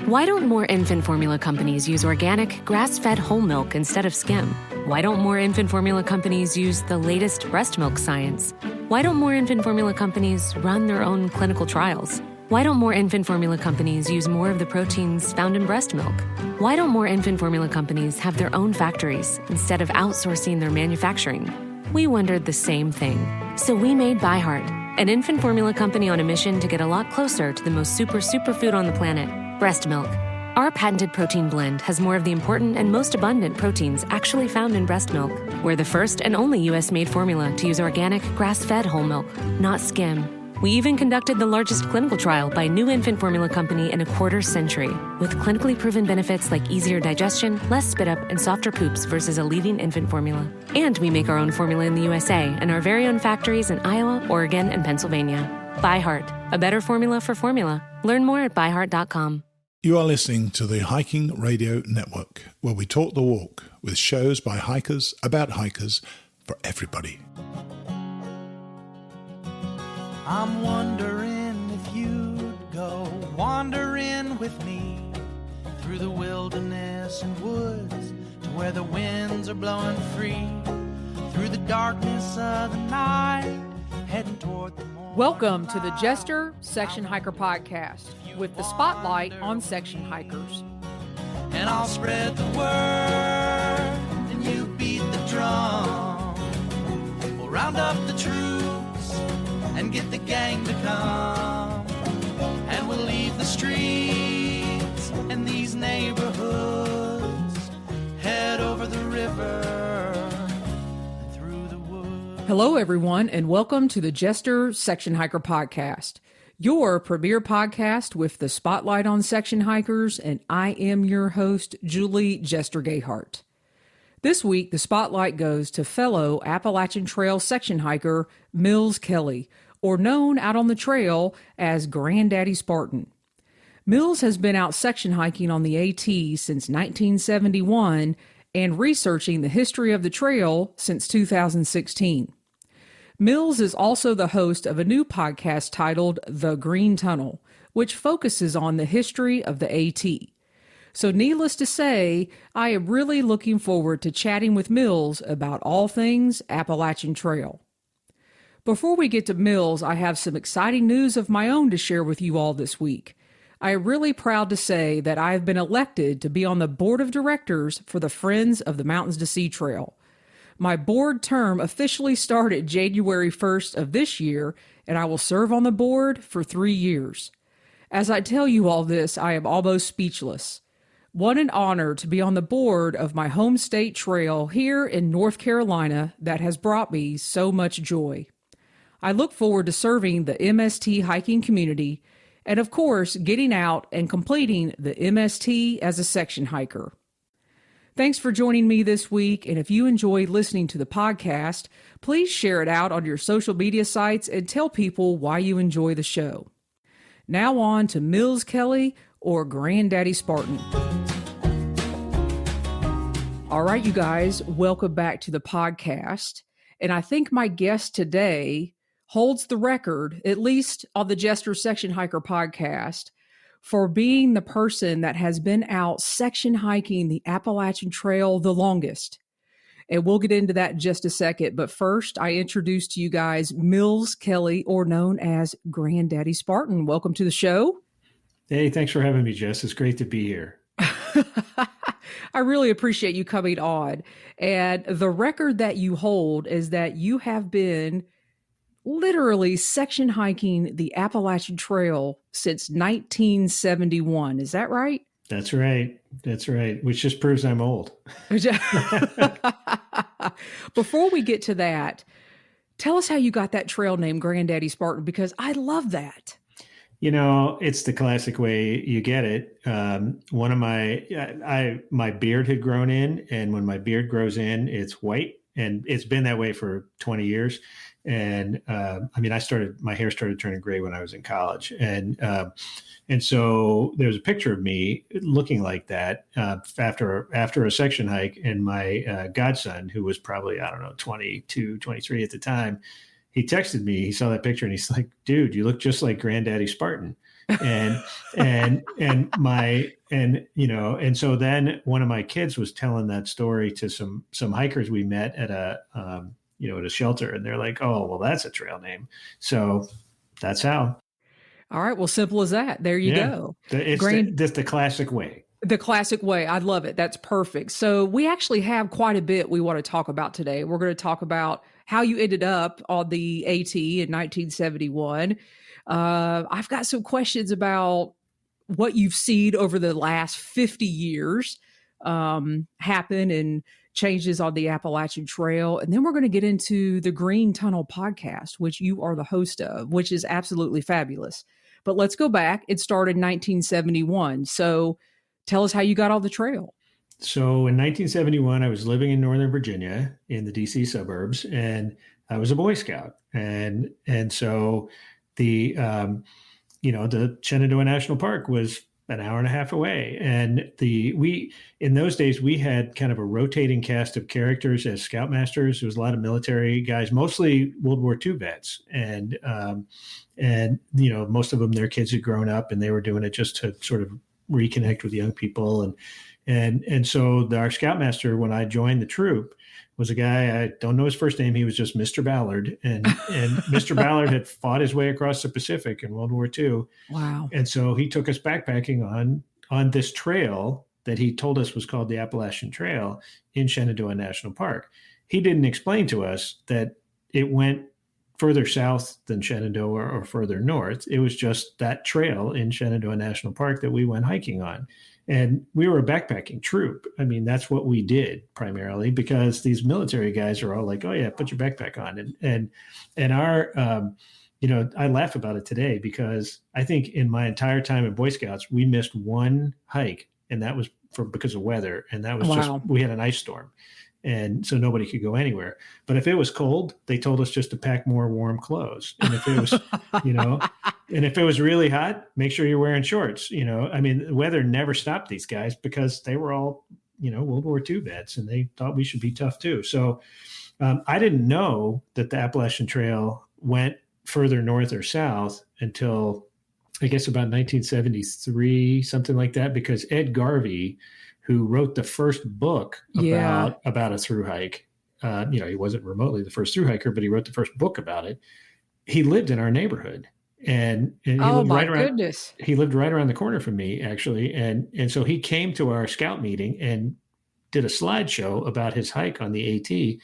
Why don't more infant formula companies use organic, grass-fed whole milk instead of skim? Why don't more infant formula companies use the latest breast milk science? Why don't more infant formula companies run their own clinical trials? Why don't more infant formula companies use more of the proteins found in breast milk? Why don't more infant formula companies have their own factories instead of outsourcing their manufacturing? We wondered the same thing. So we made ByHeart, an infant formula company on a mission to get a lot closer to the most superfood on the planet, breast milk. Our patented protein blend has more of the important and most abundant proteins actually found in breast milk. We're the first and only U.S.-made formula to use organic, grass-fed whole milk, not skim. We even conducted the largest clinical trial by a new infant formula company in a quarter century, with clinically proven benefits like easier digestion, less spit up, and softer poops versus a leading infant formula. And we make our own formula in the USA and our very own factories in Iowa, Oregon, and Pennsylvania. ByHeart, a better formula for formula. Learn more at byheart.com. You are listening to the Hiking Radio Network, where we talk the walk with shows by hikers, about hikers, for everybody. I'm wondering if you'd go wandering with me through the wilderness and woods to where the winds are blowing free, through the darkness of the night, heading toward the morning. Welcome to the Jester Section Hiker Podcast with the spotlight on section hikers. And I'll spread the word and you beat the drum. We'll round up the troops and get the gang to come, and we'll leave the streets and these neighborhoods, head over the river and through the woods. Hello, everyone, and welcome to the Jester Section Hiker Podcast, your premier podcast with the spotlight on section hikers, and I am your host, Julie Jester Gayhart. This week, the spotlight goes to fellow Appalachian Trail section hiker Mills Kelly, or known out on the trail as Grandaddy Spartan. Mills has been out section hiking on the AT since 1971 and researching the history of the trail since 2016. Mills is also the host of a new podcast titled The Green Tunnel, which focuses on the history of the AT. So needless to say, I am really looking forward to chatting with Mills about all things Appalachian Trail. Before we get to Mills, I have some exciting news of my own to share with you all this week. I am really proud to say that I have been elected to be on the board of directors for the Friends of the Mountains to Sea Trail. My board term officially started January 1st of this year, and I will serve on the board for 3 years. As I tell you all this, I am almost speechless. What an honor to be on the board of my home state trail here in North Carolina that has brought me so much joy. I look forward to serving the MST hiking community and, of course, getting out and completing the MST as a section hiker. Thanks for joining me this week, and if you enjoy listening to the podcast, please share it out on your social media sites and tell people why you enjoy the show. Now on to Mills Kelly, or Grandaddy Spartan. All right, you guys, welcome back to the podcast. And I think my guest today holds the record, at least on the Jester Section Hiker podcast, for being the person that has been out section hiking the Appalachian Trail the longest. And we'll get into that in just a second. But first, I introduce to you guys Mills Kelly, or known as Grandaddy Spartan. Welcome to the show. Hey, thanks for having me, Jess. It's great to be here. I really appreciate you coming on. And the record that you hold is that you have been literally section hiking the Appalachian Trail since 1971. Is that right? That's right. That's right. Which just proves I'm old. Before we get to that, tell us how you got that trail named Grandaddy Spartan, because I love that. You know, it's the classic way you get it. One of my beard had grown in, and when my beard grows in, it's white, and it's been that way for 20 years. And my hair started turning gray when I was in college, and so there's a picture of me looking like that after a section hike, and my godson, who was probably 22, 23 at the time. He texted me, he saw that picture, and he's like, dude, you look just like Grandaddy Spartan. And my And so then one of my kids was telling that story to some hikers we met at a shelter, and they're like, oh, well, that's a trail name. So that's how. All right. Well, simple as that. There you go. It's the classic way. The classic way. I love it. That's perfect. So we actually have quite a bit we want to talk about today. We're going to talk about how you ended up on the AT in 1971. I've got some questions about what you've seen over the last 50 years happen and changes on the Appalachian Trail. And then we're going to get into the Green Tunnel podcast, which you are the host of, which is absolutely fabulous. But let's go back. It started in 1971. So tell us how you got on the trail. So in 1971, I was living in Northern Virginia in the DC suburbs, and I was a Boy Scout. And so the Shenandoah National Park was an hour and a half away. And in those days, we had kind of a rotating cast of characters as scoutmasters. There was a lot of military guys, mostly World War II vets. And most of them, their kids had grown up and they were doing it just to sort of reconnect with young people. And so our scoutmaster, when I joined the troop, was a guy, I don't know his first name. He was just Mr. Ballard. And Mr. Ballard had fought his way across the Pacific in World War II. Wow. And so he took us backpacking on this trail that he told us was called the Appalachian Trail in Shenandoah National Park. He didn't explain to us that it went further south than Shenandoah or further north. It was just that trail in Shenandoah National Park that we went hiking on. And we were a backpacking troop. I mean, that's what we did primarily, because these military guys are all like, oh yeah, put your backpack on. And our, I laugh about it today because I think in my entire time in Boy Scouts, we missed one hike, and that was because of weather. And that was just, we had an ice storm. And so nobody could go anywhere. But if it was cold, they told us just to pack more warm clothes. And if it was, and if it was really hot, make sure you're wearing shorts. I mean, the weather never stopped these guys because they were all, World War II vets, and they thought we should be tough too. So I didn't know that the Appalachian Trail went further north or south until I guess about 1973, something like that, because Ed Garvey, who wrote the first book about a thru hike. He wasn't remotely the first thru hiker, but he wrote the first book about it. He lived in our neighborhood, and he lived goodness. He lived right around the corner from me, actually. And so he came to our scout meeting and did a slideshow about his hike on the AT.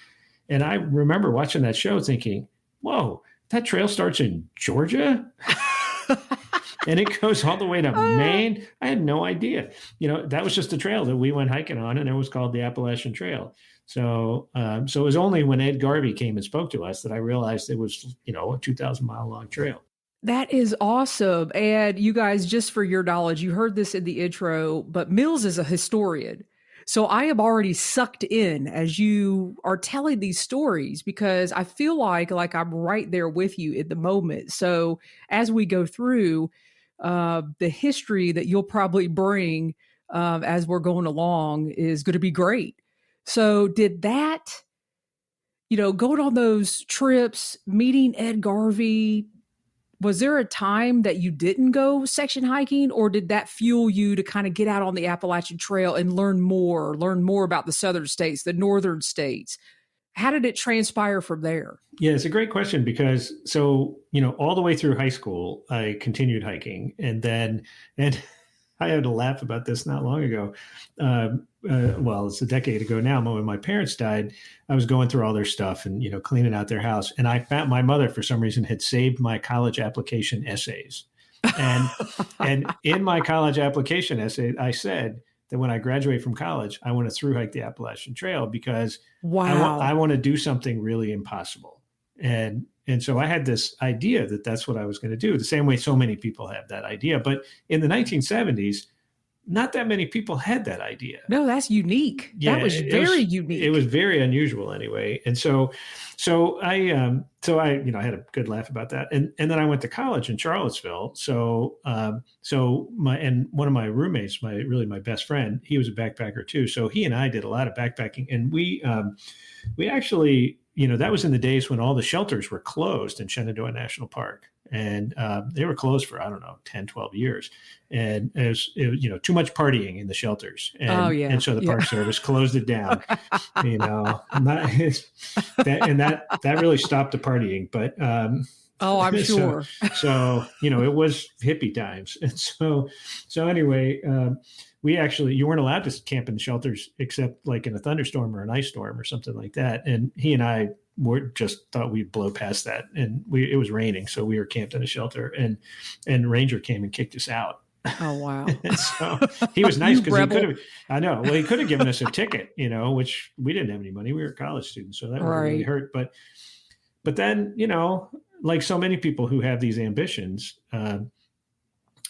And I remember watching that show thinking, whoa, that trail starts in Georgia? And it goes all the way to Maine. I had no idea. That was just a trail that we went hiking on, and it was called the Appalachian Trail. So it was only when Ed Garvey came and spoke to us that I realized it was, a 2,000-mile long trail. That is awesome. And you guys, just for your knowledge, you heard this in the intro, but Mills is a historian. So I am already sucked in as you are telling these stories, because I feel like I'm right there with you at the moment. So as we go through, the history that you'll probably bring as we're going along is going to be great. So did that, going on those trips, meeting Ed Garvey, was there a time that you didn't go section hiking, or did that fuel you to kind of get out on the Appalachian Trail and learn more about the southern states, the northern states? How did it transpire from there? Yeah, it's a great question because all the way through high school, I continued hiking. And I had to laugh about this not long ago. It's a decade ago now. When my parents died, I was going through all their stuff and, cleaning out their house. And I found my mother, for some reason, had saved my college application essays. And in my college application essay, I said that when I graduate from college, I want to thru hike the Appalachian Trail because I want to do something really impossible. And so I had this idea that that's what I was going to do, the same way so many people have that idea. But in the 1970s, not that many people had that idea. No, that's unique. Yeah, that was very unique. It was very unusual anyway. And so I had a good laugh about that. And then I went to college in Charlottesville. So one of my roommates, my best friend, he was a backpacker too. So he and I did a lot of backpacking, and we actually that was in the days when all the shelters were closed in Shenandoah National Park. And they were closed for, I don't know, 10, 12 years. And it was too much partying in the shelters. And, and so the Park Service closed it down, that really stopped the partying. But I'm sure. So, it was hippie times. And so anyway, you weren't allowed to camp in the shelters except like in a thunderstorm or an ice storm or something like that. And he and I just thought we'd blow past that, and it was raining, so we were camped in a shelter, and Ranger came and kicked us out. Oh wow! And so he was nice because he could have. I know. Well, he could have given us a ticket, which we didn't have any money. We were college students, so that would really hurt. But then, like so many people who have these ambitions, I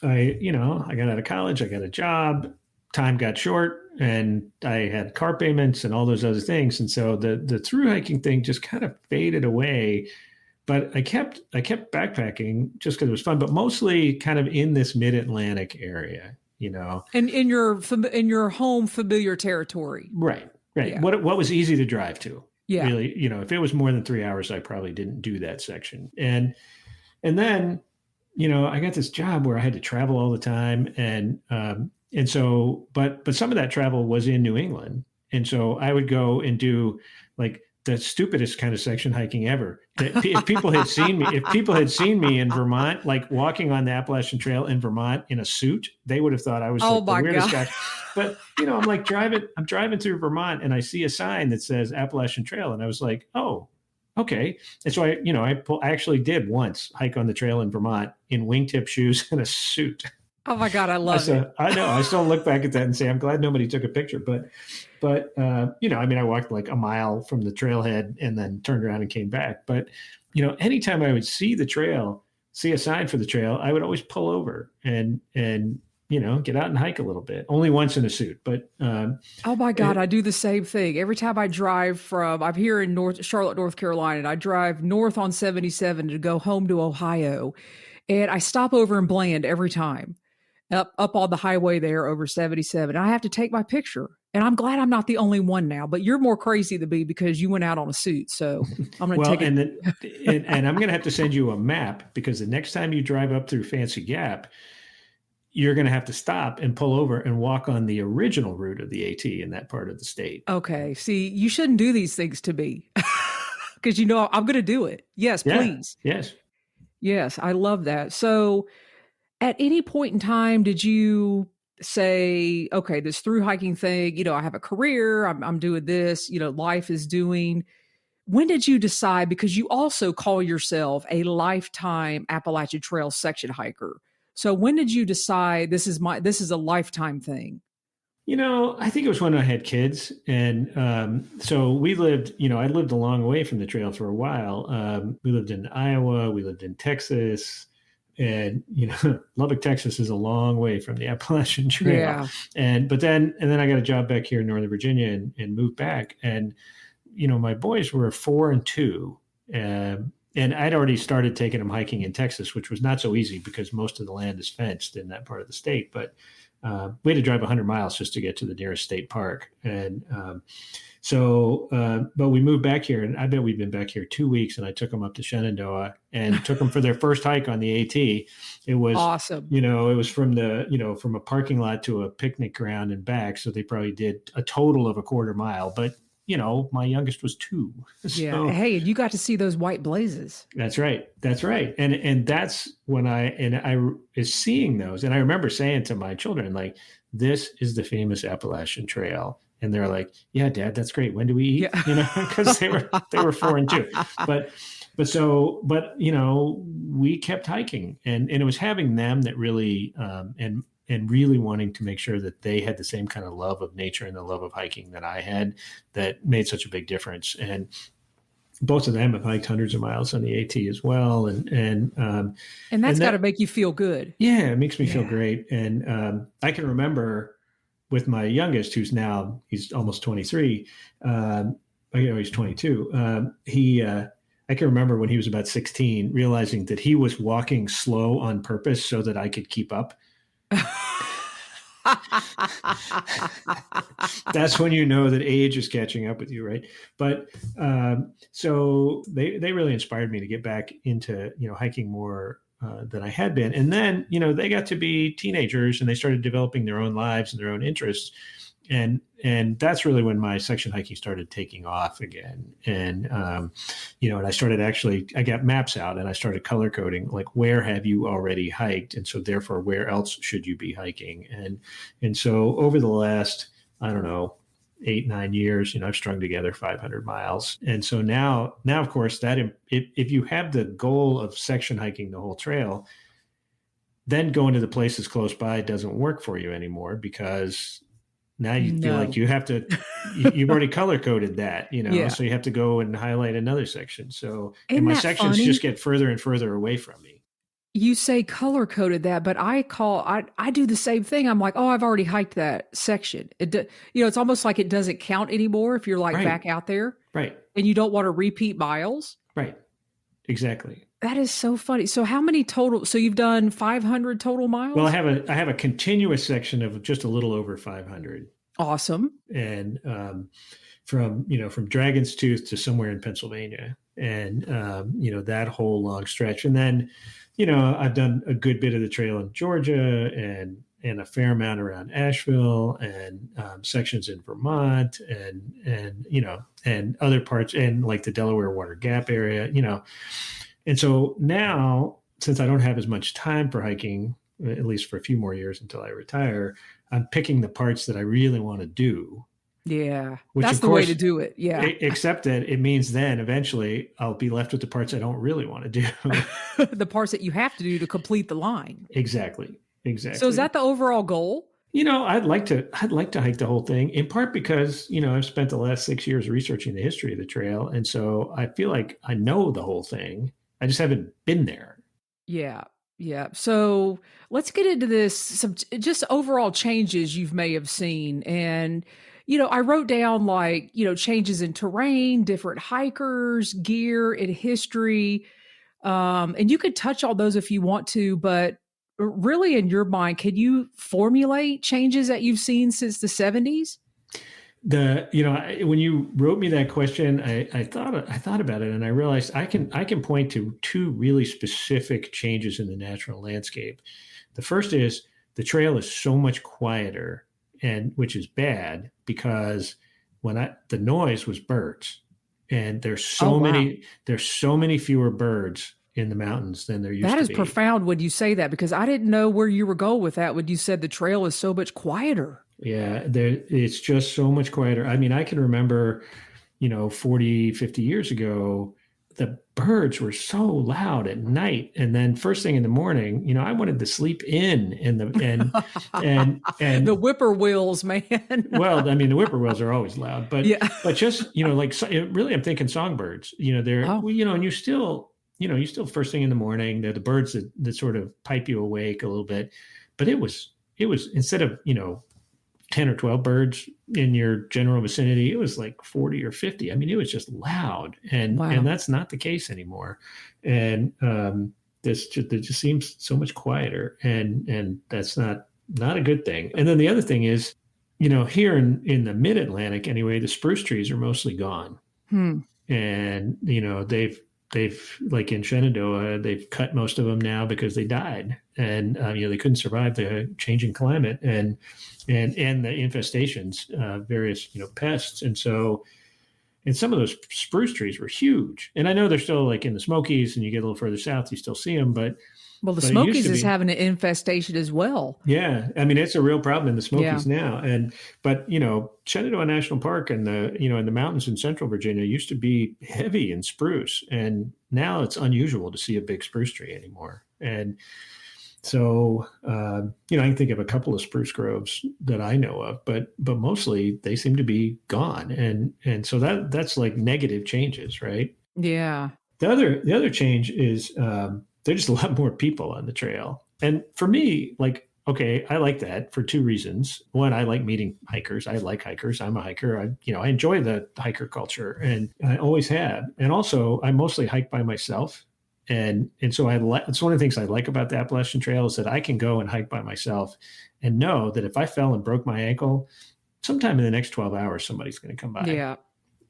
got out of college, I got a job, time got short, and I had car payments and all those other things. And so the through hiking thing just kind of faded away, but I kept backpacking just because it was fun, but mostly kind of in this mid-Atlantic area, And in your home familiar territory. Right. Yeah. What was easy to drive to. Yeah. Really, if it was more than 3 hours, I probably didn't do that section. And then, I got this job where I had to travel all the time. And so, but some of that travel was in New England. And so I would go and do like the stupidest kind of section hiking ever. If people had seen me in Vermont, like walking on the Appalachian Trail in Vermont in a suit, they would have thought I was the weirdest guy. But, I'm like I'm driving through Vermont and I see a sign that says Appalachian Trail. And I was like, oh, okay. And so I actually did once hike on the trail in Vermont in wingtip shoes and a suit. Oh my God, I love it. I know. I still look back at that and say, I'm glad nobody took a picture. But I walked like a mile from the trailhead and then turned around and came back. But, anytime I would see a sign for the trail, I would always pull over and get out and hike a little bit. Only once in a suit, but oh my God, I do the same thing. Every time I drive I'm here in Charlotte, North Carolina, and I drive north on 77 to go home to Ohio, and I stop over in Bland every time. Up on the highway there over 77. I have to take my picture. And I'm glad I'm not the only one now, but you're more crazy than me because you went out on a suit. So I'm going to take it. And I'm going to have to send you a map, because the next time you drive up through Fancy Gap, you're going to have to stop and pull over and walk on the original route of the AT in that part of the state. Okay. See, you shouldn't do these things to me because I'm going to do it. Yes, please. Yes. Yes. I love that. So at any point in time, did you say, okay, this through hiking thing, I have a career, I'm doing this, life is doing. When did you decide, because you also call yourself a lifetime Appalachian Trail section hiker. So when did you decide this is a lifetime thing? I think it was when I had kids. And so we lived, I lived a long way from the trail for a while. We lived in Iowa, we lived in Texas. And, Lubbock, Texas is a long way from the Appalachian Trail. Yeah. And then I got a job back here in Northern Virginia and moved back. And, my boys were 4 and 2. And I'd already started taking them hiking in Texas, which was not so easy because most of the land is fenced in that part of the state. But we had to drive 100 miles just to get to the nearest state park. And but we moved back here, and I bet we've been back here 2 weeks, and I took them up to Shenandoah and took them for their first hike on the AT. It was awesome. It was from from a parking lot to a picnic ground and back. So they probably did a total of a quarter mile, but my youngest was 2. Yeah. So, hey, you got to see those white blazes. That's right. And that's when I was seeing those. And I remember saying to my children, like, this is the famous Appalachian Trail. And they're like, yeah, Dad, that's great. When do we eat? Yeah. Because they were 4 and 2. But we kept hiking, and it was having them that really, and really wanting to make sure that they had the same kind of love of nature and the love of hiking that I had, that made such a big difference. And both of them have hiked hundreds of miles on the AT as well. And that's got to make you feel good. Yeah, it makes me feel great. And I can remember with my youngest, he's almost 23. He's 22. I can remember when he was about 16, realizing that he was walking slow on purpose so that I could keep up. That's when you know that age is catching up with you, right? But so they really inspired me to get back into hiking more than I had been. And then they got to be teenagers and they started developing their own lives and their own interests. And that's really when my section hiking started taking off again. And, and I got maps out and I started color coding, like, where have you already hiked? And so therefore, where else should you be hiking? And so over the last, I don't know, 8-9 years, I've strung together 500 miles. And so now, of course, that if you have the goal of section hiking the whole trail, then going to the places close by doesn't work for you anymore, because now you feel like you have to, you've already color coded that, so you have to go and highlight another section. So and my sections just get further and further away from me. You say color coded that, but I do the same thing. I'm like, oh, I've already hiked that section. It's almost like it doesn't count anymore if you're like back out there. Right. And you don't want to repeat miles. Right. Exactly. That is so funny. So how many total? So you've done 500 total miles? Well, I have a continuous section of just a little over 500. Awesome. And from Dragon's Tooth to somewhere in Pennsylvania, and that whole long stretch. And then I've done a good bit of the trail in Georgia and a fair amount around Asheville and sections in Vermont and other parts, and like the Delaware Water Gap area, And so now, since I don't have as much time for hiking, at least for a few more years until I retire, I'm picking the parts that I really want to do. Yeah. Which, that's the way to do it. Yeah. Except that it means then eventually I'll be left with the parts I don't really want to do. The parts that you have to do to complete the line. Exactly. So is that the overall goal? I'd like to hike the whole thing, in part because, I've spent the last 6 years researching the history of the trail. And so I feel like I know the whole thing. I just haven't been there. Yeah. Yeah. So let's get into this, some just overall changes you may have seen. And, I wrote down changes in terrain, different hikers, gear, and history. And you could touch on those if you want to, but really in your mind, can you formulate changes that you've seen since the 70s? When you wrote me that question, I thought about it, and I realized I can point to two really specific changes in the natural landscape. The first is the trail is so much quieter, and which is bad, because the noise was birds, and there's so many fewer birds in the mountains than there used to be. That is profound when you say that, because I didn't know where you were going with that when you said the trail is so much quieter. Yeah, it's just so much quieter. I mean, I can remember, 40, 50 years ago, the birds were so loud at night. And then first thing in the morning, I wanted to sleep in and the whippoorwills, man. Well, I mean, the whippoorwills are always loud, but just, really, I'm thinking songbirds, and you still first thing in the morning, they're the birds that sort of pipe you awake a little bit. But it was instead of, 10 or 12 birds in your general vicinity, it was like 40 or 50. I mean, it was just loud, and that's not the case anymore. And it just seems so much quieter, and that's not a good thing. And then the other thing is, here in the mid-Atlantic anyway, the spruce trees are mostly gone. And they've like in Shenandoah, they've cut most of them now because they died, and they couldn't survive the changing climate and the infestations, various pests, and some of those spruce trees were huge. And I know they're still like in the Smokies, and you get a little further south, you still see them, but. Well, the Smokies is having an infestation as well. Yeah. I mean, it's a real problem in the Smokies now. But Shenandoah National Park and in the mountains in central Virginia used to be heavy in spruce. And now it's unusual to see a big spruce tree anymore. And so, I can think of a couple of spruce groves that I know of, but mostly they seem to be gone. And so that's like negative changes, right? Yeah. The other change is, there's just a lot more people on the trail. And for me, okay, I like that for two reasons. One, I like meeting hikers. I like hikers. I'm a hiker. I enjoy the hiker culture, and I always have. And also, I mostly hike by myself. And so it's one of the things I like about the Appalachian Trail is that I can go and hike by myself and know that if I fell and broke my ankle, sometime in the next 12 hours, somebody's going to come by. Yeah.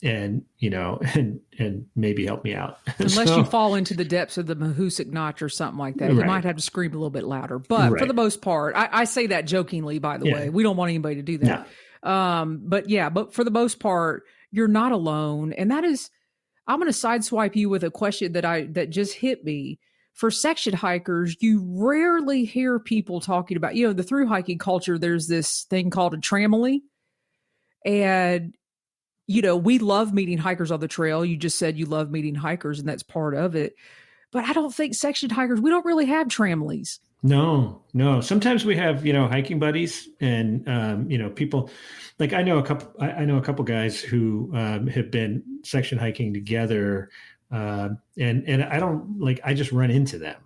And, and maybe help me out. Unless you fall into the depths of the Mahoosic Notch or something like that. You might have to scream a little bit louder. But for the most part, I say that jokingly, by the way. We don't want anybody to do that. No. But for the most part, you're not alone. And that is, I'm going to sideswipe you with a question that just hit me. For section hikers, you rarely hear people talking about, the through hiking culture. There's this thing called a tramily. And we love meeting hikers on the trail. You just said you love meeting hikers, and that's part of it. But I don't think section hikers, we don't really have tramlys. No. Sometimes we have, hiking buddies and, people like I know a couple guys who have been section hiking together. And I just run into them,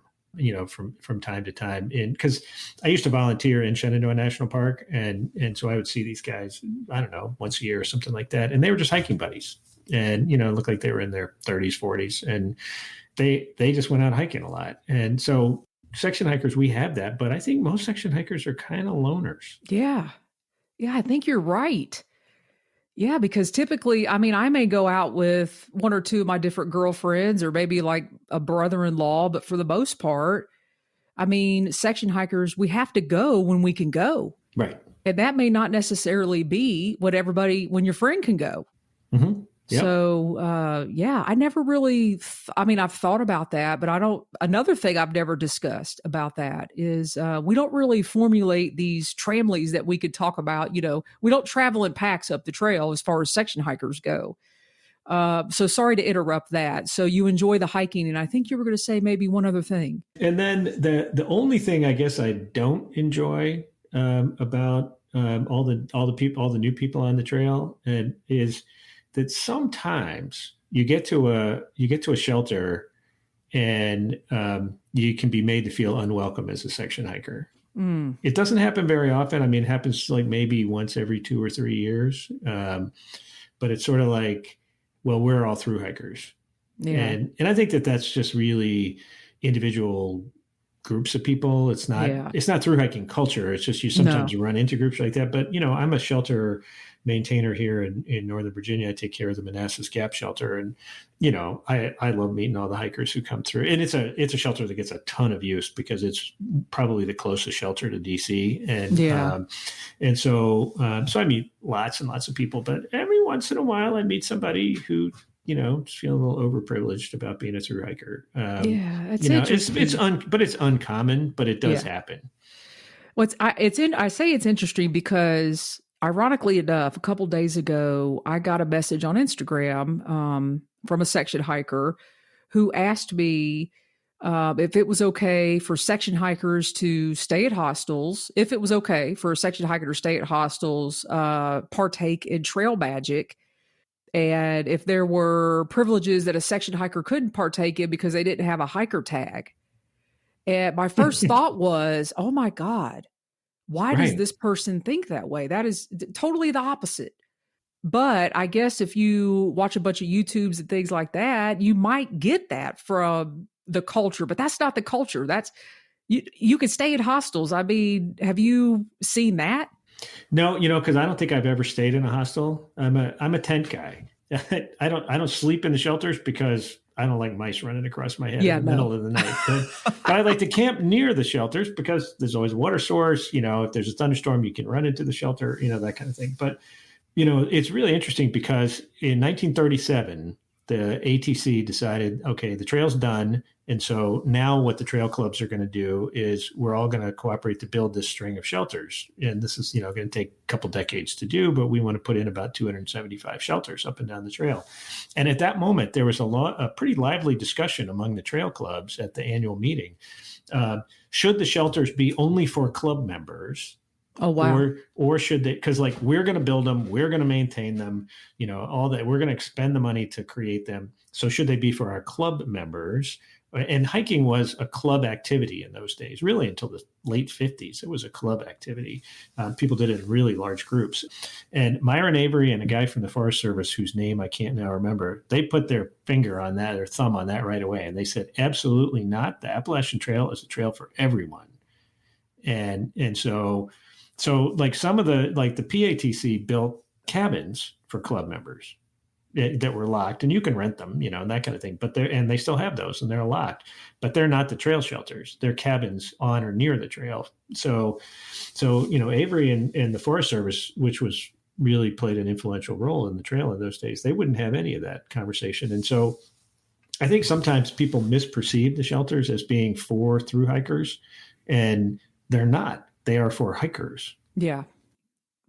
from time to time. And because I used to volunteer in Shenandoah National Park. And so I would see these guys, I don't know, once a year or something like that. And they were just hiking buddies and, it looked like they were in their 30s, 40s. And they just went out hiking a lot. And so section hikers, we have that. But I think most section hikers are kind of loners. Yeah. Yeah, I think you're right. Yeah, because typically, I may go out with one or two of my different girlfriends or maybe like a brother-in-law, but for the most part, section hikers, we have to go when we can go. Right. And that may not necessarily be when your friend can go. Mm-hmm. Yep. So, I never really, I've thought about that, but another thing I've never discussed about that is we don't really formulate these tramlies that we could talk about. We don't travel in packs up the trail as far as section hikers go. So sorry to interrupt that. So you enjoy the hiking, and I think you were going to say maybe one other thing. And then the only thing I guess I don't enjoy about all the new people on the trail is that sometimes you get to a shelter and you can be made to feel unwelcome as a section hiker. Mm. It doesn't happen very often. It happens like maybe once every 2 or 3 years. But it's sort of like, well, we're all through hikers. Yeah. And I think that's just really individual groups of people. It's not through hiking culture. It's just you sometimes run into groups like that. But, I'm a shelter maintainer here in Northern Virginia. I take care of the Manassas Gap shelter. And, I love meeting all the hikers who come through. And it's a shelter that gets a ton of use because it's probably the closest shelter to DC. And so I meet lots and lots of people, but every once in a while I meet somebody who, just feel a little overprivileged about being a through hiker. It's interesting. But it's uncommon, but it does happen. I say it's interesting because ironically enough, a couple days ago, I got a message on Instagram from a section hiker who asked me if it was okay for section hikers to stay at hostels, partake in trail magic, and if there were privileges that a section hiker couldn't partake in because they didn't have a hiker tag. And my first thought was, oh my God, why does this person think that way? That is totally the opposite. But I guess if you watch a bunch of YouTubes and things like that, you might get that from the culture, but that's not the culture. That's you could stay at hostels. Have you seen that? No, because I don't think I've ever stayed in a hostel. I'm a tent guy. I don't sleep in the shelters because I don't like mice running across my head in the middle of the night. But I like to camp near the shelters because there's always a water source. If there's a thunderstorm, you can run into the shelter, that kind of thing. But, it's really interesting because in 1937, the ATC decided, okay, the trail's done. And so now what the trail clubs are going to do is we're all going to cooperate to build this string of shelters. And this is, going to take a couple decades to do, but we want to put in about 275 shelters up and down the trail. And at that moment, there was a pretty lively discussion among the trail clubs at the annual meeting. Should the shelters be only for club members? Oh, wow. Or should they, because we're going to build them, we're going to maintain them, all that, we're going to expend the money to create them. So should they be for our club members And hiking was a club activity in those days, really until the late 50s. It was a club activity. People did it in really large groups. And Myron Avery and a guy from the Forest Service, whose name I can't now remember, they put their finger on that, or thumb on that right away. And they said, absolutely not. The Appalachian Trail is a trail for everyone. And so like some of the PATC built cabins for club members that were locked, and you can rent them, and that kind of thing. But they still have those, and they're locked, but they're not the trail shelters. They're cabins on or near the trail. So Avery and the Forest Service, which was really played an influential role in the trail in those days, they wouldn't have any of that conversation. And so I think sometimes people misperceive the shelters as being for through hikers, and they're not. They are for hikers. Yeah.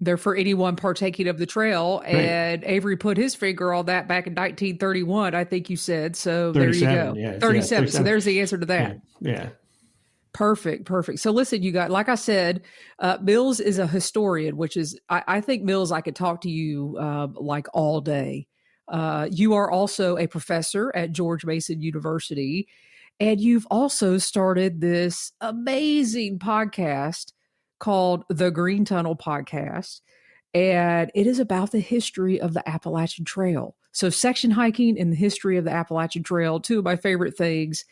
They're for anyone partaking of the trail. And right. Avery put his finger on that back in 1931, I think you said. So there you go. Yeah, 37. So there's the answer to that. Yeah. Perfect. So listen, you got, like I said, Mills is a historian, which is, I think Mills, I could talk to you like all day. You are also a professor at George Mason University, and you've also started this amazing podcast called the Green Tunnel Podcast, and it is about the history of the Appalachian Trail. So section hiking and the history of the Appalachian Trail, two of my favorite things.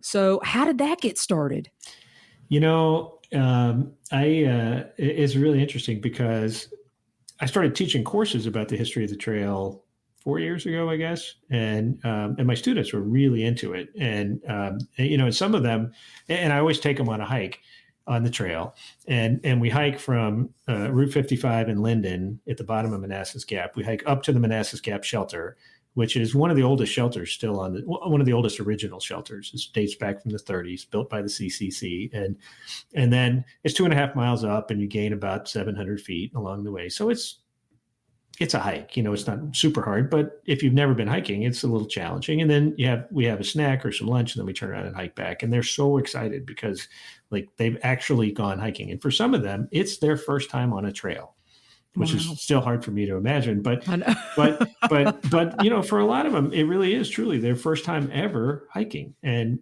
So how did that get started? It's really interesting because I started teaching courses about the history of the trail 4 years ago, I guess. And my students were really into it. And some of them, and I always take them on a hike on the trail. And we hike from Route 55 in Linden at the bottom of Manassas Gap. We hike up to the Manassas Gap shelter, which is one of the oldest shelters still one of the oldest original shelters. It dates back from the 30s, built by the CCC. And then it's 2.5 miles up, and you gain about 700 feet along the way. So it's a hike, it's not super hard, but if you've never been hiking, it's a little challenging. And then we have a snack or some lunch, and then we turn around and hike back. And they're so excited because they've actually gone hiking. And for some of them, it's their first time on a trail, which is still hard for me to imagine. But for a lot of them, it really is truly their first time ever hiking. And,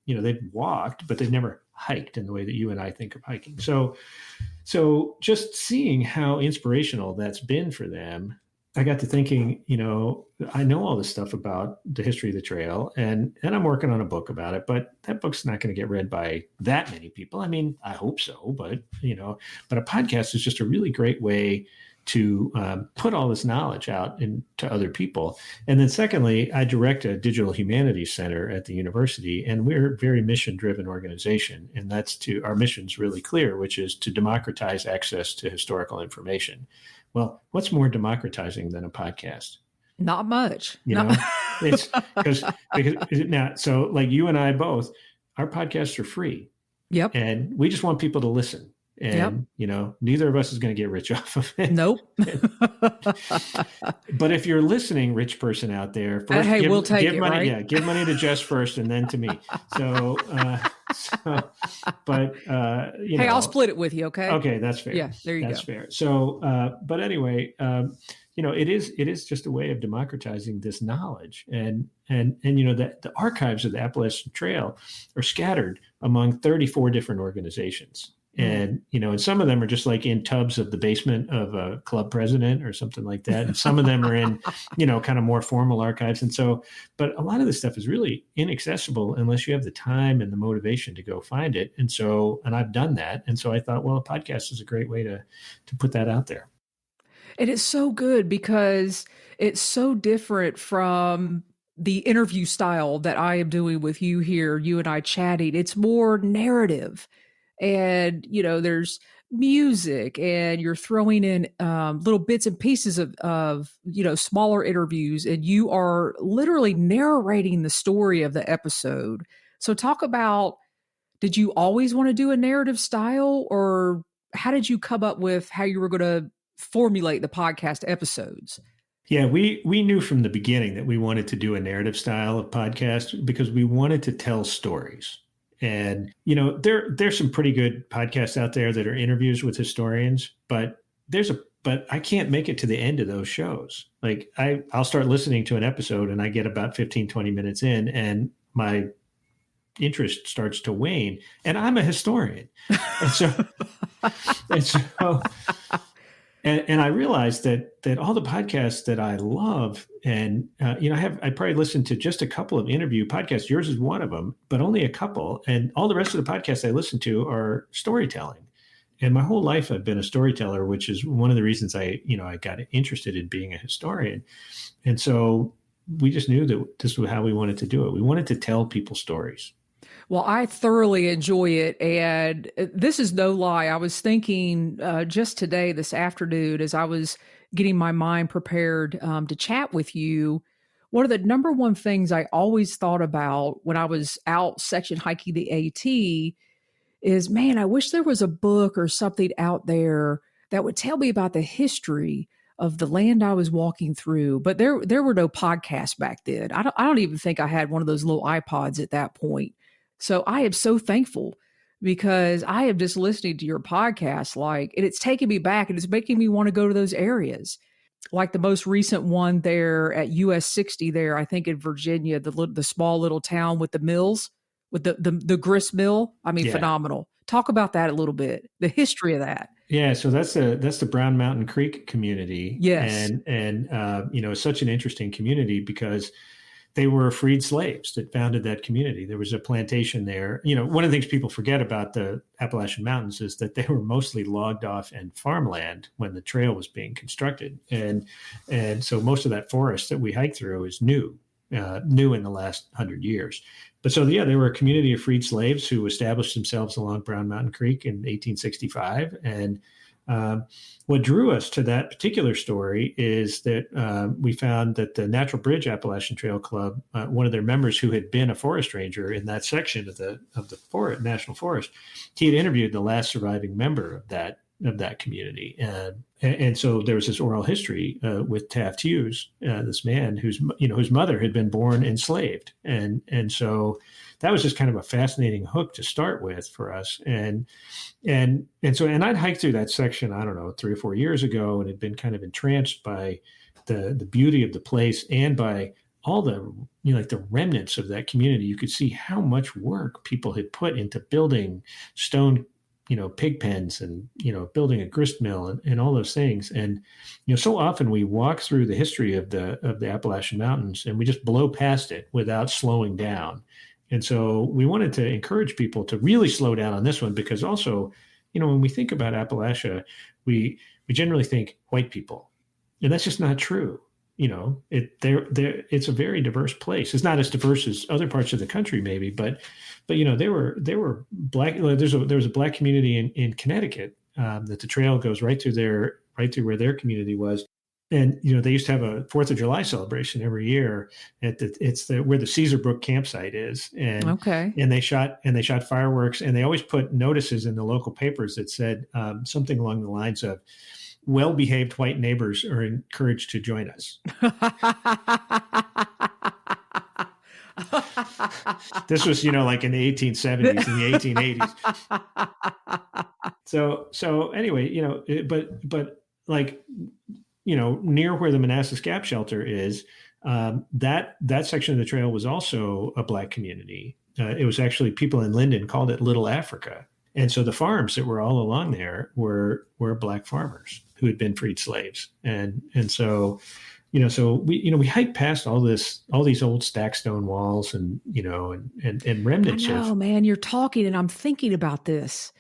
they've walked, but they've never hiked in the way that you and I think of hiking. So just seeing how inspirational that's been for them, I got to thinking, I know all this stuff about the history of the trail, and I'm working on a book about it, but that book's not going to get read by that many people. I mean, I hope so, but a podcast is just a really great way to put all this knowledge out to other people. And then secondly, I direct a digital humanities center at the university, and we're a very mission-driven organization. And our mission's really clear, which is to democratize access to historical information. Well, what's more democratizing than a podcast? Not much. It's because now, so like you and I both, our podcasts are free. Yep. And we just want people to listen. And, neither of us is going to get rich off of it. Nope. But if you're listening, rich person out there, first, we'll take it, money. Right? Yeah, give money to Jess first and then to me. Hey, I'll split it with you. Okay. Okay. That's fair. Yeah. There you go. That's fair. So, but anyway, it is just a way of democratizing this knowledge, and that the archives of the Appalachian Trail are scattered among 34 different organizations. And, and some of them are just like in tubs of the basement of a club president or something like that. And some of them are in, kind of more formal archives. And so, but a lot of this stuff is really inaccessible unless you have the time and the motivation to go find it. And I've done that. And so I thought, well, a podcast is a great way to put that out there. And it's so good because it's so different from the interview style that I am doing with you here, you and I chatting. It's more narrative. And, there's music, and you're throwing in little bits and pieces of smaller interviews, and you are literally narrating the story of the episode. So talk about, did you always want to do a narrative style, or how did you come up with how you were going to formulate the podcast episodes? Yeah, we knew from the beginning that we wanted to do a narrative style of podcast because we wanted to tell stories. And, there's some pretty good podcasts out there that are interviews with historians, but I can't make it to the end of those shows. Like I'll start listening to an episode and I get about 15, 20 minutes in, and my interest starts to wane. And I'm a historian. And so, and so, and I realized that all the podcasts that I love, and I probably listened to just a couple of interview podcasts. Yours is one of them, but only a couple. And all the rest of the podcasts I listen to are storytelling. And my whole life I've been a storyteller, which is one of the reasons I got interested in being a historian. And so we just knew that this was how we wanted to do it. We wanted to tell people stories. Well, I thoroughly enjoy it. And this is no lie. I was thinking just today, this afternoon, as I was getting my mind prepared to chat with you, one of the number one things I always thought about when I was out section hiking the AT is, man, I wish there was a book or something out there that would tell me about the history of the land I was walking through. But there were no podcasts back then. I don't even think I had one of those little iPods at that point. So I am so thankful because I am just listening to your podcast, and it's taking me back and it's making me want to go to those areas. Like the most recent one there at US 60 there, I think in Virginia, the small little town with the mills, with the grist mill. I mean, phenomenal. Talk about that a little bit, the history of that. Yeah, so that's the Brown Mountain Creek community. Yes. And it's such an interesting community because they were freed slaves that founded that community. There was a plantation there. One of the things people forget about the Appalachian Mountains is that they were mostly logged off and farmland when the trail was being constructed. And so most of that forest that we hike through is new in the last 100 years. But so, they were a community of freed slaves who established themselves along Brown Mountain Creek in 1865. And what drew us to that particular story is that we found that the Natural Bridge Appalachian Trail Club, one of their members who had been a forest ranger in that section of the National Forest, he had interviewed the last surviving member of that community. And so there was this oral history with Taft Hughes, this man whose mother had been born enslaved. And so that was just kind of a fascinating hook to start with for us. And I'd hiked through that section, I don't know, 3 or 4 years ago, and had been kind of entranced by the beauty of the place and by all the, the remnants of that community. You could see how much work people had put into building stone, pig pens and, building a grist mill and all those things. And, so often we walk through the history of the Appalachian Mountains and we just blow past it without slowing down. And so we wanted to encourage people to really slow down on this one, because also, when we think about Appalachia, we generally think white people, and that's just not true. It's a very diverse place. It's not as diverse as other parts of the country, maybe, but there were black. There was a black community in Connecticut that the trail goes right through where their community was. And, they used to have a 4th of July celebration every year where the Caesar Brook campsite is. And, okay. And they shot fireworks, and they always put notices in the local papers that said something along the lines of, well-behaved white neighbors are encouraged to join us. This was, like in the 1870s and the 1880s. So anyway, but like, near where the Manassas Gap Shelter is, that section of the trail was also a black community. It was actually, people in Linden called it Little Africa. And so the farms that were all along there were black farmers who had been freed slaves. And so, so we hiked past all these old stack stone walls and remnants. I know, man, you're talking and I'm thinking about this,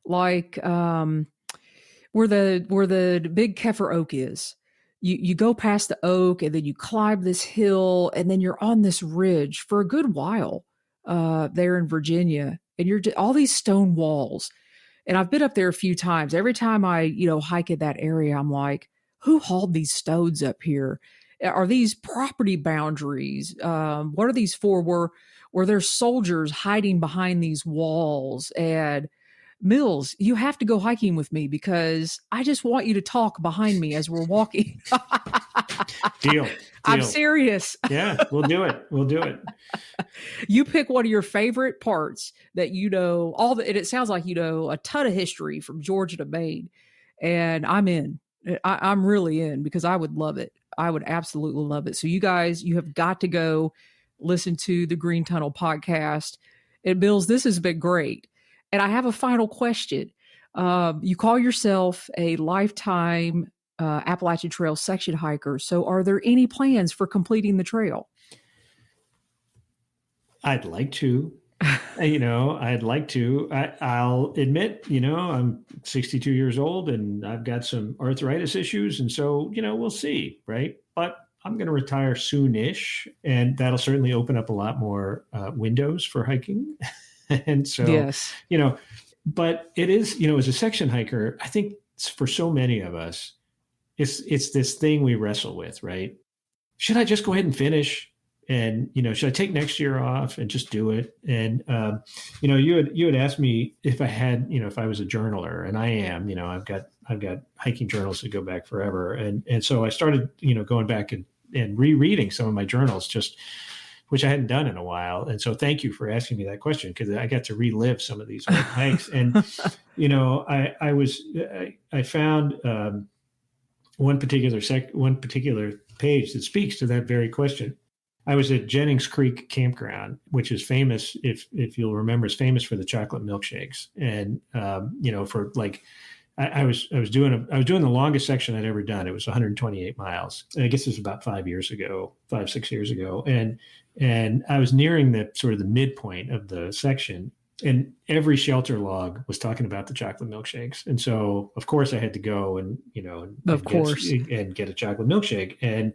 like, where the big Kefir oak is. You go past the oak and then you climb this hill and then you're on this ridge for a good while there in Virginia, and you're all these stone walls. And I've been up there a few times. Every time I, hike in that area, I'm like, who hauled these stones up here? Are these property boundaries? What are these for? Were there soldiers hiding behind these walls? And Mills, you have to go hiking with me because I just want you to talk behind me as we're walking. Deal. I'm serious. Yeah, we'll do it. You pick one of your favorite parts that and it sounds like a ton of history from Georgia to Maine, and I'm in. I'm really in because I would love it. I would absolutely love it. So you guys, you have got to go listen to the Green Tunnel podcast And Mills, this has been great. And I have a final question. You call yourself a lifetime Appalachian Trail section hiker. So are there any plans for completing the trail? I'd like to. I'd like to. I'll admit, I'm 62 years old and I've got some arthritis issues. And so, we'll see, right? But I'm going to retire soonish, and that'll certainly open up a lot more windows for hiking. And so, yes. But it is, as a section hiker, I think for so many of us, it's this thing we wrestle with, right? Should I just go ahead and finish? And, should I take next year off and just do it? And, you had asked me if I had, if I was a journaler, and I am, I've got hiking journals that go back forever. And so I started, going back and rereading some of my journals, which I hadn't done in a while. And so thank you for asking me that question, because I got to relive some of these hikes. And, I found one particular page that speaks to that very question. I was at Jennings Creek Campground, which is famous, if you'll remember, is famous for the chocolate milkshakes. And, for like, I was doing the longest section I'd ever done. It was 128 miles. And I guess it was about 6 years ago. And I was nearing the sort of the midpoint of the section, and every shelter log was talking about the chocolate milkshakes. And so, of course, I had to go and get a chocolate milkshake. And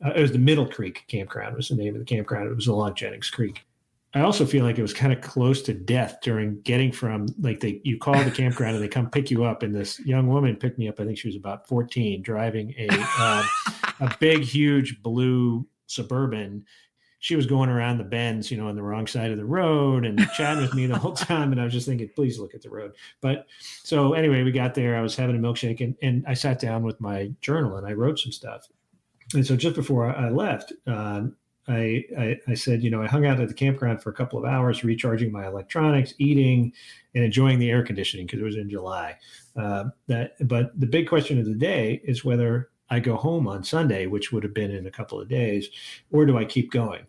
it was the Middle Creek Campground was the name of the campground. It was along Jennings Creek. I also feel like it was kind of close to death during getting from, like, you call the campground and they come pick you up. And this young woman picked me up. I think she was about 14, driving a big, huge blue Suburban. She was going around the bends, on the wrong side of the road and chatting with me the whole time. And I was just thinking, please look at the road. But so anyway, we got there. I was having a milkshake and I sat down with my journal and I wrote some stuff. And so just before I left, I said, I hung out at the campground for a couple of hours, recharging my electronics, eating, and enjoying the air conditioning because it was in July. But the big question of the day is whether I go home on Sunday, which would have been in a couple of days, or do I keep going?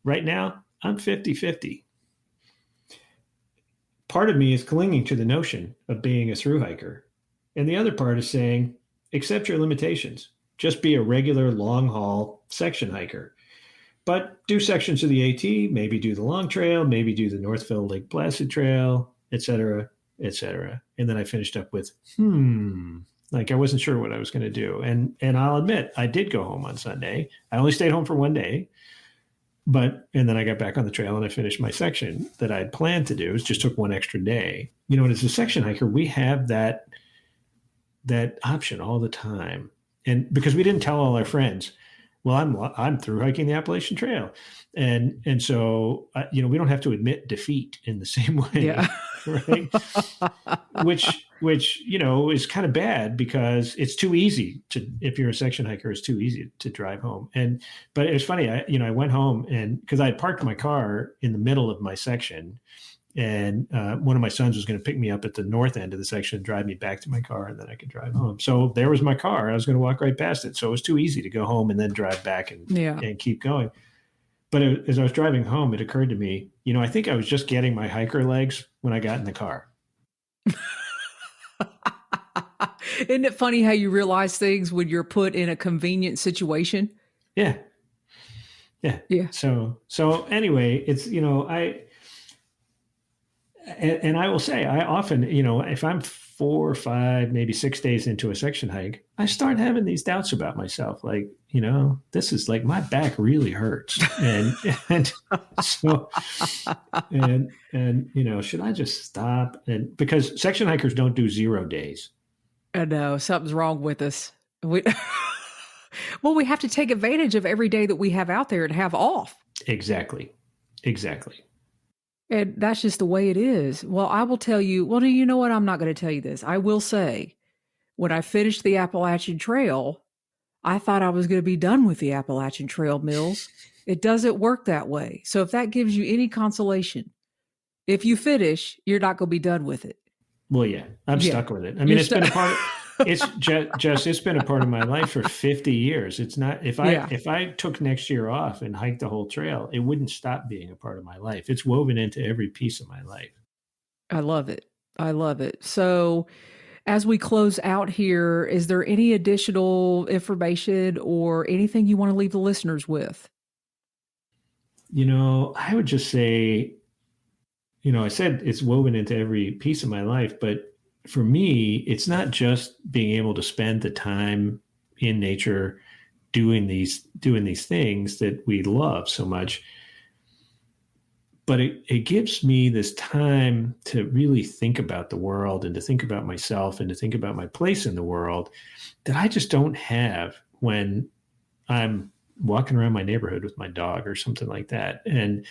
Right now, I'm 50-50. Part of me is clinging to the notion of being a thru hiker. And the other part is saying, accept your limitations. Just be a regular long haul section hiker. But do sections of the AT, maybe do the long trail, maybe do the Northville Lake Placid Trail, et cetera, et cetera. And then I finished up with, like I wasn't sure what I was going to do. And I'll admit, I did go home on Sunday. I only stayed home for one day. And then I got back on the trail and I finished my section that I had planned to do. It just took one extra day. And as a section hiker, we have that option all the time. And because we didn't tell all our friends, well, I'm through hiking the Appalachian Trail. And so, we don't have to admit defeat in the same way, yeah. Right? which, is kind of bad because it's too easy if you're a section hiker, it's too easy to drive home. But it was funny. I went home because I had parked my car in the middle of my section, and one of my sons was going to pick me up at the north end of the section and drive me back to my car, and then I could drive home. So there was my car. I was going to walk right past it. So it was too easy to go home and then drive back and keep going. But as I was driving home, it occurred to me, I think I was just getting my hiker legs when I got in the car. Isn't it funny how you realize things when you're put in a convenient situation? Yeah. So anyway, it's, and I will say, I often, if I'm 4 or 5, maybe 6 days into a section hike, I start having these doubts about myself. Like, this is like, my back really hurts. And so, should I just stop? And because section hikers don't do 0 days. I know something's wrong with us. We have to take advantage of every day that we have out there and have off. Exactly. And that's just the way it is. Well, I will tell you, you know what? I'm not going to tell you this. I will say, when I finished the Appalachian Trail, I thought I was going to be done with the Appalachian Trail, Mills. It doesn't work that way. So if that gives you any consolation, if you finish, you're not going to be done with it. Well, yeah, I'm stuck with it. I mean, it's been a part It's just it's been a part of my life for 50 years. It's not if I took next year off and hiked the whole trail, it wouldn't stop being a part of my life. It's woven into every piece of my life. I love it. I love it. So as we close out here, is there any additional information or anything you want to leave the listeners with? I would just say, I said it's woven into every piece of my life, but for me, it's not just being able to spend the time in nature doing these things that we love so much, but it gives me this time to really think about the world and to think about myself and to think about my place in the world that I just don't have when I'm walking around my neighborhood with my dog or something like that. And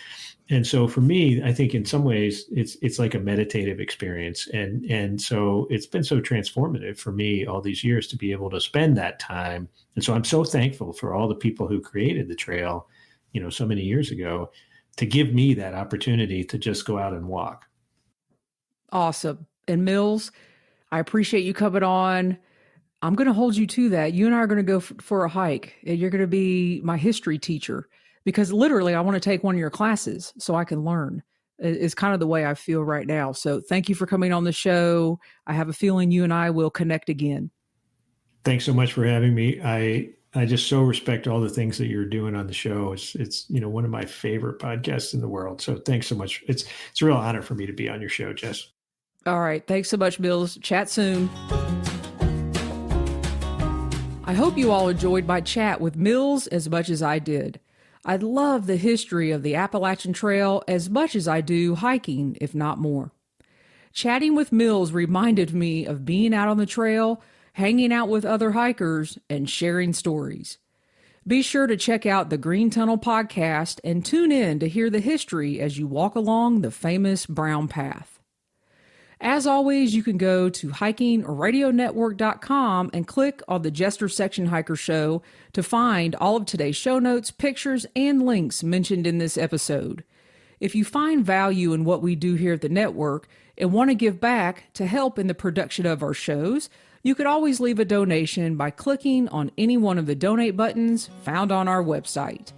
so for me, I think in some ways it's like a meditative experience. And so it's been so transformative for me all these years to be able to spend that time. And so I'm so thankful for all the people who created the trail, so many years ago, to give me that opportunity to just go out and walk. Awesome. And Mills, I appreciate you coming on. I'm going to hold you to that. You and I are going to go for a hike, and you're going to be my history teacher, because literally I want to take one of your classes so I can learn. It's kind of the way I feel right now. So thank you for coming on the show. I have a feeling you and I will connect again. Thanks so much for having me. I just so respect all the things that you're doing on the show. It's one of my favorite podcasts in the world. So thanks so much. It's a real honor for me to be on your show, Jess. All right. Thanks so much, Mills. Chat soon. I hope you all enjoyed my chat with Mills as much as I did. I love the history of the Appalachian Trail as much as I do hiking, if not more. Chatting with Mills reminded me of being out on the trail, hanging out with other hikers, and sharing stories. Be sure to check out the Green Tunnel podcast and tune in to hear the history as you walk along the famous Brown Path. As always, you can go to hikingradionetwork.com and click on the Jester Section Hiker Show to find all of today's show notes, pictures, and links mentioned in this episode. If you find value in what we do here at the network and want to give back to help in the production of our shows, you could always leave a donation by clicking on any one of the donate buttons found on our website.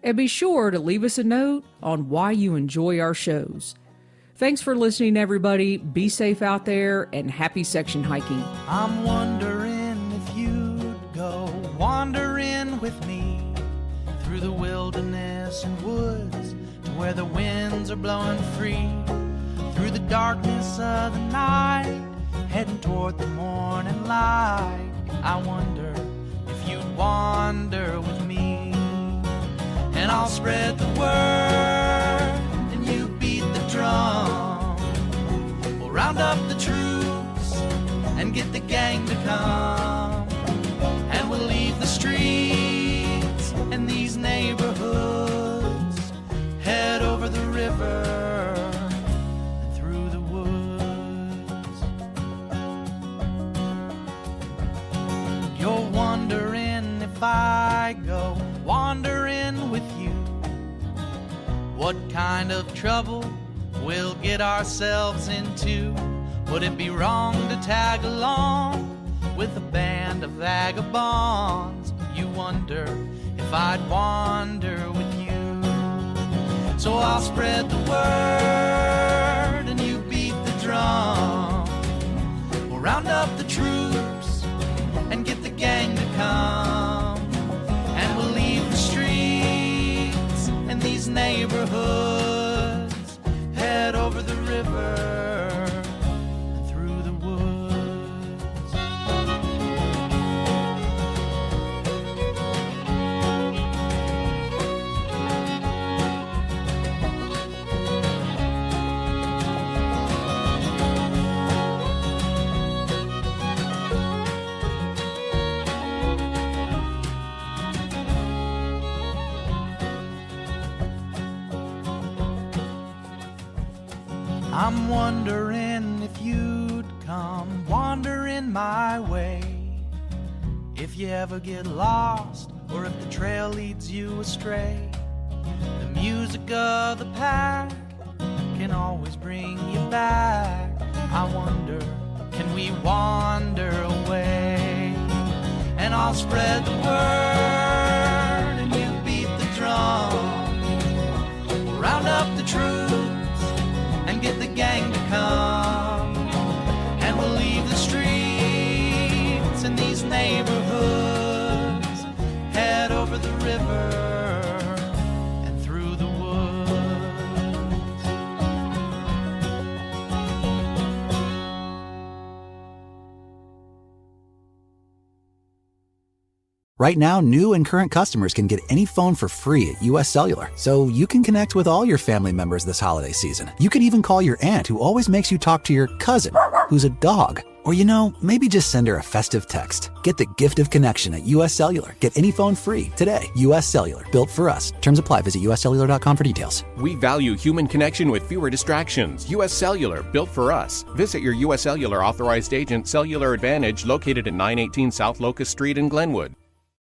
And be sure to leave us a note on why you enjoy our shows. Thanks for listening, everybody. Be safe out there and happy section hiking. I'm wondering if you'd go wandering with me through the wilderness and woods to where the winds are blowing free, through the darkness of the night, heading toward the morning light. I wonder if you'd wander with me, and I'll spread the word and you beat the drum. We'll round up the troops and get the gang to come, and we'll leave the streets and these neighborhoods, head over the river and through the woods. You're wondering if I go wandering with you, what kind of trouble we'll get ourselves into. Would it be wrong to tag along with a band of vagabonds? You wonder if I'd wander with you. So I'll spread the word and you beat the drum. We'll round up the troops and get the gang to come, and we'll leave the streets and these neighborhoods, head over the river and through the woods. I'm wondering if you'd come wandering my way, if you ever get lost or if the trail leads you astray. The music of the pack can always bring you back. I wonder, can we wander away? I'll spread the word and you beat the drum. We'll round up the troops and get the gang to come. And we'll leave the streets in these neighborhoods, head over the river and through the woods. Right now, new and current customers can get any phone for free at US Cellular, so you can connect with all your family members this holiday season. You can even call your aunt who always makes you talk to your cousin, who's a dog. Or, maybe just send her a festive text. Get the gift of connection at US Cellular. Get any phone free today. US Cellular, built for us. Terms apply. Visit uscellular.com for details. We value human connection with fewer distractions. US Cellular, built for us. Visit your US Cellular authorized agent, Cellular Advantage, located at 918 South Locust Street in Glenwood.